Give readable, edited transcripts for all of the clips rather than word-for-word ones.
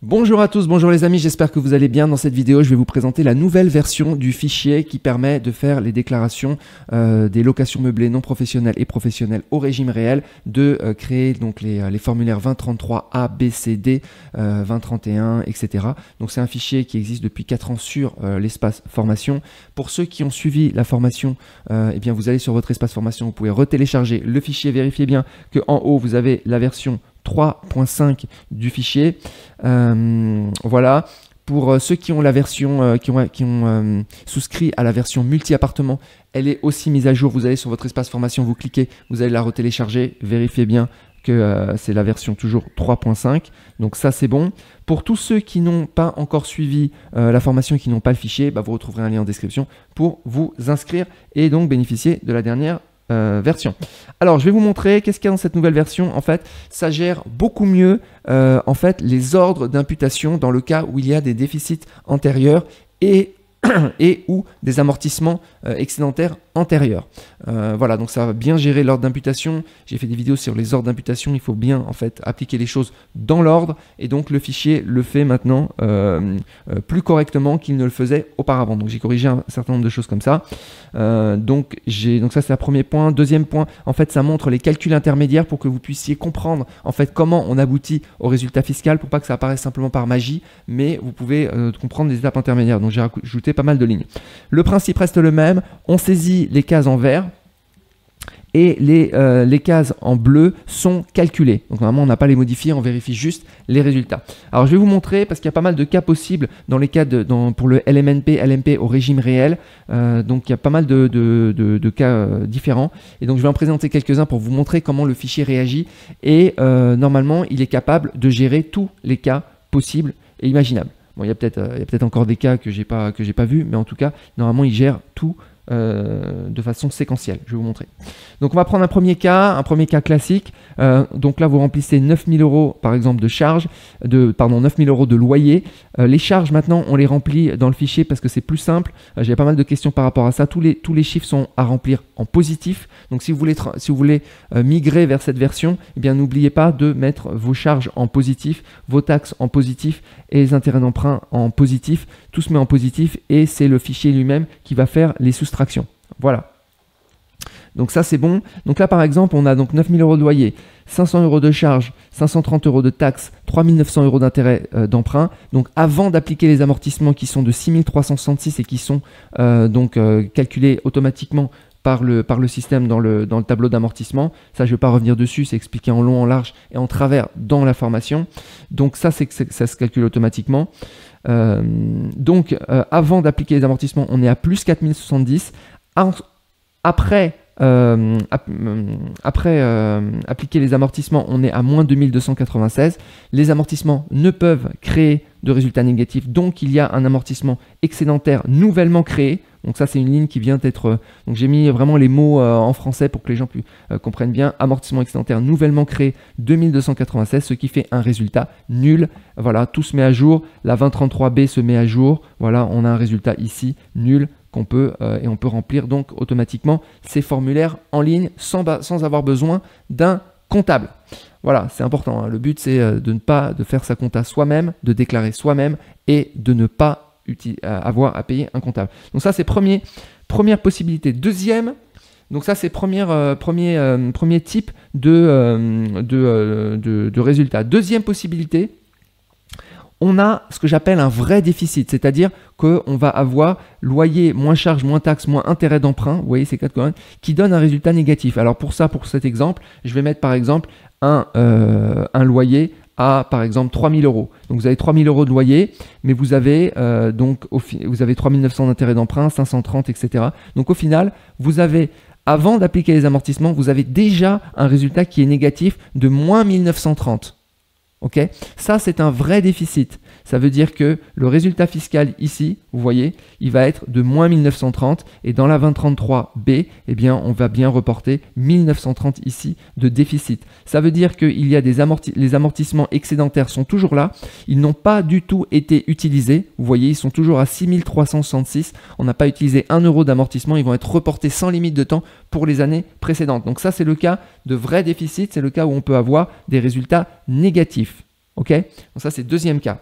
Bonjour à tous, bonjour les amis, j'espère que vous allez bien. Dans cette vidéo, je vais vous présenter la nouvelle version du fichier qui permet de faire les déclarations des locations meublées non professionnelles et professionnelles au régime réel, de créer donc les formulaires 2033 A, B, C, D, 2031, etc. Donc c'est un fichier qui existe depuis 4 ans sur l'espace formation. Pour ceux qui ont suivi la formation, eh bien vous allez sur votre espace formation, vous pouvez retélécharger le fichier, vérifiez bien qu'en haut vous avez la version 3.5 du fichier. Voilà. Pour ceux qui ont la version, qui ont souscrit à la version multi-appartement, elle est aussi mise à jour. Vous allez sur votre espace formation, vous cliquez, vous allez la retélécharger. Vérifiez bien que c'est la version toujours 3.5. Donc ça, c'est bon. Pour tous ceux qui n'ont pas encore suivi la formation et qui n'ont pas le fichier, vous retrouverez un lien en description pour vous inscrire et donc bénéficier de la dernière version. Alors je vais vous montrer qu'est-ce qu'il y a dans cette nouvelle version. En fait, ça gère beaucoup mieux en fait les ordres d'imputation dans le cas où il y a des déficits antérieurs et ou des amortissements excédentaires antérieurs. Voilà, donc ça va bien gérer l'ordre d'imputation. J'ai fait des vidéos sur les ordres d'imputation. Il faut bien en fait appliquer les choses dans l'ordre et donc le fichier le fait maintenant plus correctement qu'il ne le faisait auparavant. Donc j'ai corrigé un certain nombre de choses comme ça. Donc ça c'est le premier point. Deuxième point, en fait ça montre les calculs intermédiaires pour que vous puissiez comprendre en fait comment on aboutit au résultat fiscal, pour pas que ça apparaisse simplement par magie, mais vous pouvez comprendre les étapes intermédiaires. Donc j'ai ajouté pas mal de lignes. Le principe reste le même, on saisit les cases en vert et les cases en bleu sont calculées. Donc normalement on n'a pas les modifier, on vérifie juste les résultats. Alors je vais vous montrer parce qu'il y a pas mal de cas possibles dans les cas pour le LMNP, LMP au régime réel. Donc il y a pas mal de cas différents. Et donc je vais en présenter quelques-uns pour vous montrer comment le fichier réagit. Et normalement il est capable de gérer tous les cas possibles et imaginables. Bon, il y a peut-être encore des cas que j'ai pas vus, mais en tout cas, normalement, il gère tout de façon séquentielle. Je vais vous montrer. Donc, on va prendre un premier cas classique. Donc là, vous remplissez 9 000 euros, par exemple, de charges, 9 000 euros de loyer. Les charges, maintenant, on les remplit dans le fichier parce que c'est plus simple. J'ai pas mal de questions par rapport à ça. Tous les chiffres sont à remplir en positif. Donc, si vous voulez migrer vers cette version, eh bien, n'oubliez pas de mettre vos charges en positif, vos taxes en positif et les intérêts d'emprunt en positif. Tout se met en positif et c'est le fichier lui-même qui va faire les soustractions. Voilà. Donc ça c'est bon. Donc là par exemple on a donc 9 000 euros de loyer, 500 euros de charges, 530 euros de taxes, 3 900 euros d'intérêt d'emprunt. Donc avant d'appliquer les amortissements qui sont de 6 366 et qui sont calculés automatiquement par le système dans le tableau d'amortissement. Ça, je ne vais pas revenir dessus, c'est expliqué en long, en large et en travers dans la formation. Donc ça, ça se calcule automatiquement. Avant d'appliquer les amortissements, on est à plus 4070. Après appliquer les amortissements, on est à moins 2296. Les amortissements ne peuvent créer de résultats négatifs, donc il y a un amortissement excédentaire nouvellement créé. Donc ça c'est une ligne qui vient d'être... donc j'ai mis vraiment les mots en français pour que les gens comprennent bien. Amortissement excédentaire nouvellement créé 2296, ce qui fait un résultat nul. Voilà, tout se met à jour. La 2033B se met à jour. Voilà, on a un résultat ici nul qu'on peut et on peut remplir donc automatiquement ces formulaires en ligne sans avoir besoin d'un comptable. Voilà, c'est important, hein. Le but c'est de faire sa compta soi-même, de déclarer soi-même et de ne pas avoir à payer un comptable. Donc ça c'est première possibilité. Deuxième, donc ça c'est premier type de résultat. Deuxième possibilité, on a ce que j'appelle un vrai déficit, c'est-à-dire qu'on va avoir loyer moins charges, moins taxes, moins intérêt d'emprunt, vous voyez ces quatre colonnes, qui donnent un résultat négatif. Alors pour cet exemple, je vais mettre par exemple un loyer à par exemple 3 000 euros. Donc vous avez 3 000 euros de loyer, mais vous avez vous avez 3 900 d'intérêt d'emprunt, 530, etc. Donc au final, vous avez, avant d'appliquer les amortissements, vous avez déjà un résultat qui est négatif de moins 1930. Ok, ça c'est un vrai déficit. Ça veut dire que le résultat fiscal ici, vous voyez, il va être de moins 1930 et dans la 2033B, eh bien, on va bien reporter 1930 ici de déficit. Ça veut dire qu'il y a les amortissements excédentaires sont toujours là. Ils n'ont pas du tout été utilisés. Vous voyez, ils sont toujours à 6 366. On n'a pas utilisé 1 euro d'amortissement. Ils vont être reportés sans limite de temps pour les années précédentes. Donc ça, c'est le cas de vrai déficit. C'est le cas où on peut avoir des résultats négatifs. Ok, donc ça c'est le deuxième cas.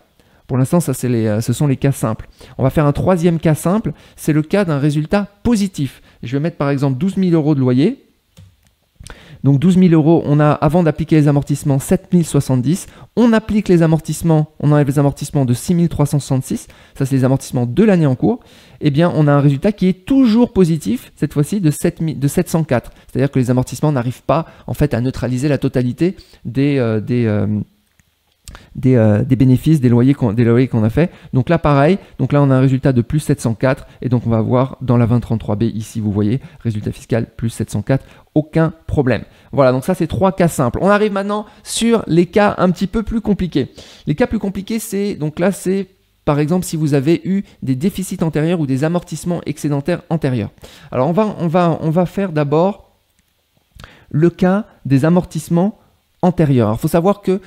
Pour l'instant, ça, ce sont les cas simples. On va faire un troisième cas simple, c'est le cas d'un résultat positif. Je vais mettre par exemple 12 000 euros de loyer. Donc 12 000 euros, on a, avant d'appliquer les amortissements, 7 070. On applique les amortissements, on enlève les amortissements de 6 366. Ça, c'est les amortissements de l'année en cours. Eh bien, on a un résultat qui est toujours positif, cette fois-ci de 704. C'est-à-dire que les amortissements n'arrivent pas en fait à neutraliser la totalité des bénéfices, des loyers qu'on a fait. Donc là, pareil. Donc là, on a un résultat de plus 704. Et donc, on va voir dans la 2033B, ici, vous voyez, résultat fiscal plus 704. Aucun problème. Voilà, donc ça, c'est 3 cas simples. On arrive maintenant sur les cas un petit peu plus compliqués. Les cas plus compliqués, c'est, donc là, c'est par exemple si vous avez eu des déficits antérieurs ou des amortissements excédentaires antérieurs. Alors, on va faire d'abord le cas des amortissements antérieur. Alors, il faut savoir que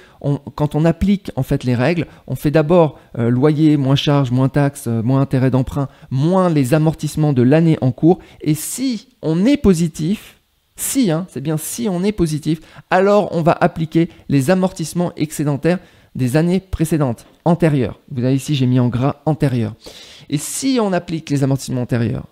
quand on applique en fait les règles, on fait d'abord loyer, moins charges, moins taxes, moins intérêts d'emprunt, moins les amortissements de l'année en cours. Et si on est positif, c'est bien si on est positif, alors on va appliquer les amortissements excédentaires des années précédentes, antérieures. Vous avez ici, j'ai mis en gras antérieur. Et si on applique les amortissements antérieurs,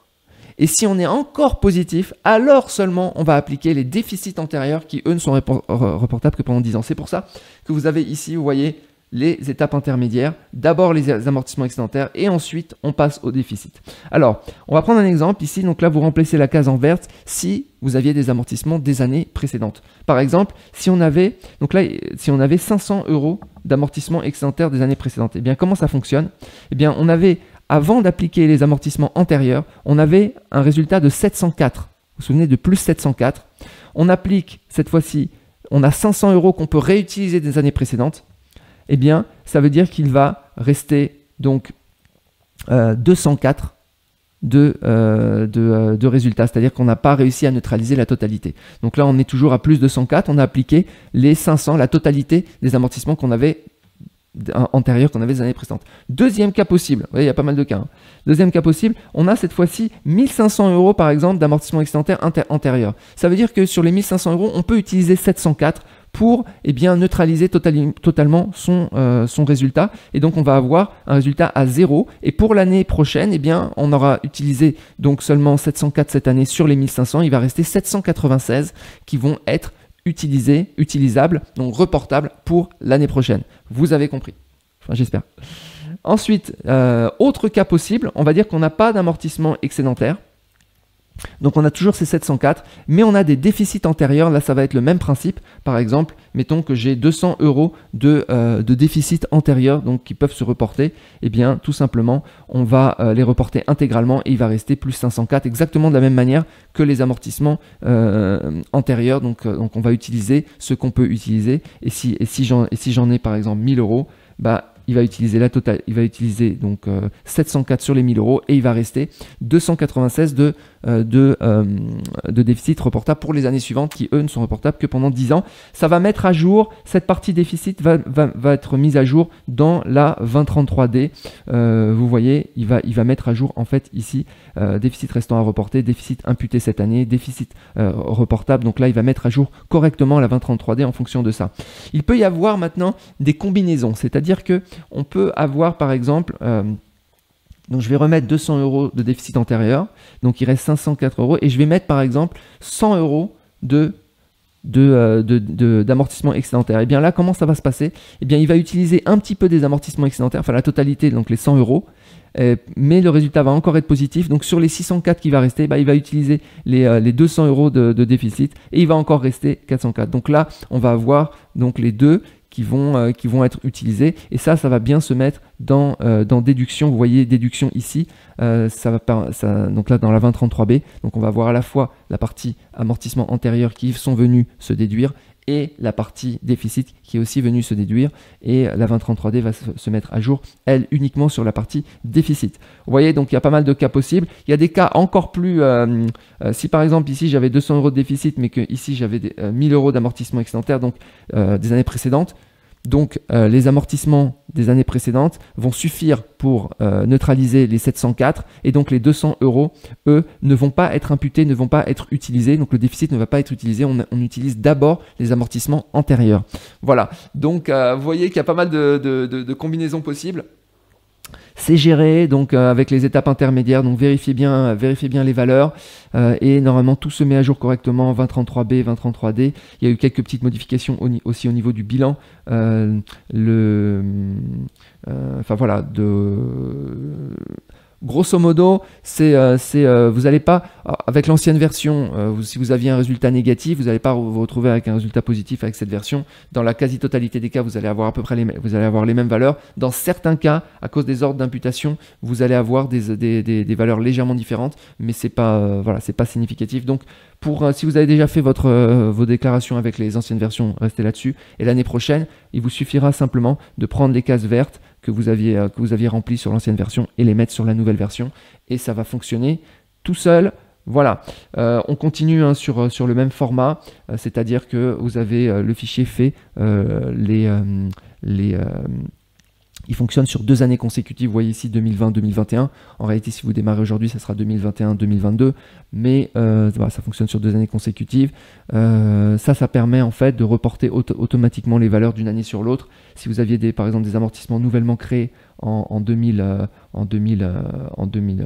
et si on est encore positif, alors seulement on va appliquer les déficits antérieurs qui, eux, ne sont reportables que pendant 10 ans. C'est pour ça que vous avez ici, vous voyez, les étapes intermédiaires. D'abord les amortissements excédentaires et ensuite on passe au déficit. Alors, on va prendre un exemple ici. Donc là, vous remplacez la case en verte si vous aviez des amortissements des années précédentes. Par exemple, si on avait 500 euros d'amortissement excédentaire des années précédentes, eh bien, comment ça fonctionne? Eh bien, on avait... Avant d'appliquer les amortissements antérieurs, on avait un résultat de 704. Vous vous souvenez de plus 704. On applique, cette fois-ci, on a 500 euros qu'on peut réutiliser des années précédentes. Eh bien, ça veut dire qu'il va rester donc 204 de résultats. C'est-à-dire qu'on n'a pas réussi à neutraliser la totalité. Donc là, on est toujours à plus 204. On a appliqué les 500, la totalité des amortissements qu'on avait antérieur qu'on avait les années précédentes. Deuxième cas possible, vous voyez, il y a pas mal de cas. Deuxième cas possible, on a cette fois-ci 1500 euros par exemple d'amortissement excédentaire antérieur. Ça veut dire que sur les 1500 euros, on peut utiliser 704 pour neutraliser totalement son résultat. Et donc, on va avoir un résultat à 0. Et pour l'année prochaine, on aura utilisé donc seulement 704 cette année sur les 1500. Il va rester 796 qui vont être utilisables, donc reportables pour l'année prochaine. Vous avez compris. Enfin, j'espère. Ensuite, autre cas possible, on va dire qu'on n'a pas d'amortissement excédentaire. Donc on a toujours ces 704, mais on a des déficits antérieurs. Là, ça va être le même principe. Par exemple, mettons que j'ai 200 euros de déficit antérieur, donc qui peuvent se reporter. Eh bien, tout simplement, on va les reporter intégralement et il va rester plus 504, exactement de la même manière que les amortissements antérieurs. Donc on va utiliser ce qu'on peut utiliser. Et si j'en ai par exemple 1000 euros, il va utiliser la totale, il va utiliser donc 704 sur les 1000 euros et il va rester 296 de déficit reportable pour les années suivantes qui, eux, ne sont reportables que pendant 10 ans. Ça va mettre à jour, cette partie déficit va être mise à jour dans la 2033D. Vous voyez, il va mettre à jour en fait ici déficit restant à reporter, déficit imputé cette année, déficit reportable. Donc là, il va mettre à jour correctement la 2033D en fonction de ça. Il peut y avoir maintenant des combinaisons, c'est-à-dire que on peut avoir par exemple... donc je vais remettre 200 euros de déficit antérieur, donc il reste 504 euros, et je vais mettre par exemple 100 euros d'amortissement excédentaire. Et bien là, comment ça va se passer? Et bien il va utiliser un petit peu des amortissements excédentaires, enfin la totalité, donc les 100 euros, mais le résultat va encore être positif. Donc sur les 604 qui va rester, il va utiliser les 200 euros de déficit, et il va encore rester 404. Donc là, on va avoir donc les deux qui vont être utilisés, et ça va bien se mettre dans déduction. Vous voyez déduction ici, donc là dans la 2033B, donc on va voir à la fois la partie amortissement antérieur qui sont venus se déduire et la partie déficit qui est aussi venue se déduire, et la 2033D va se mettre à jour, elle, uniquement sur la partie déficit. Vous voyez, donc il y a pas mal de cas possibles. Il y a des cas encore plus... si par exemple ici j'avais 200 euros de déficit, mais que ici j'avais 1000 euros d'amortissement excédentaire, donc des années précédentes, Donc les amortissements des années précédentes vont suffire pour neutraliser les 704 et donc les 200 €, eux, ne vont pas être imputés, ne vont pas être utilisés. Donc le déficit ne va pas être utilisé. On utilise d'abord les amortissements antérieurs. Voilà. Donc vous voyez qu'il y a pas mal de combinaisons possibles. C'est géré donc avec les étapes intermédiaires, donc vérifiez bien les valeurs et normalement tout se met à jour correctement. 2033B, 2033D. Il y a eu quelques petites modifications aussi au niveau du bilan. Enfin voilà, grosso modo, vous n'allez pas, avec l'ancienne version, si vous aviez un résultat négatif, vous n'allez pas vous retrouver avec un résultat positif avec cette version. Dans la quasi-totalité des cas, vous allez avoir à peu près les mêmes valeurs. Dans certains cas, à cause des ordres d'imputation, vous allez avoir des valeurs légèrement différentes, mais c'est pas, voilà, c'est pas significatif. Donc, si vous avez déjà fait vos déclarations avec les anciennes versions, restez là-dessus. Et l'année prochaine, il vous suffira simplement de prendre les cases vertes que vous aviez remplies sur l'ancienne version et les mettre sur la nouvelle version. Et ça va fonctionner tout seul. Voilà, on continue hein, sur le même format, c'est-à-dire que vous avez le fichier fait, il fonctionne sur 2 années consécutives, vous voyez ici 2020-2021. En réalité, si vous démarrez aujourd'hui, ça sera 2021-2022, mais voilà, ça fonctionne sur 2 années consécutives. Ça permet en fait de reporter automatiquement les valeurs d'une année sur l'autre. Si vous aviez par exemple des amortissements nouvellement créés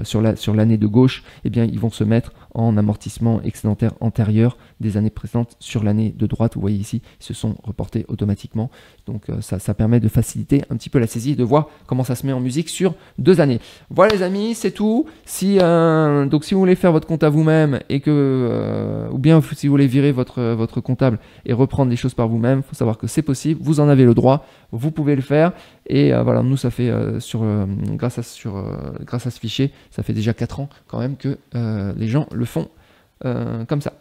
sur l'année de gauche, eh bien, ils vont se mettre en amortissement excédentaire antérieur des années précédentes sur l'année de droite. Vous voyez ici, ils se sont reportés automatiquement. Donc ça permet de faciliter un petit peu la saisie et de voir comment ça se met en musique sur 2 années. Voilà les amis, c'est tout. Donc si vous voulez faire votre compte à vous-même et ou bien si vous voulez virer votre comptable et reprendre les choses par vous-même, il faut savoir que c'est possible. Vous en avez le droit, vous pouvez le faire. Et voilà, nous ça fait grâce à ce fichier, ça fait déjà 4 ans quand même que les gens le font comme ça.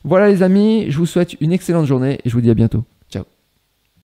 Voilà les amis, je vous souhaite une excellente journée et je vous dis à bientôt.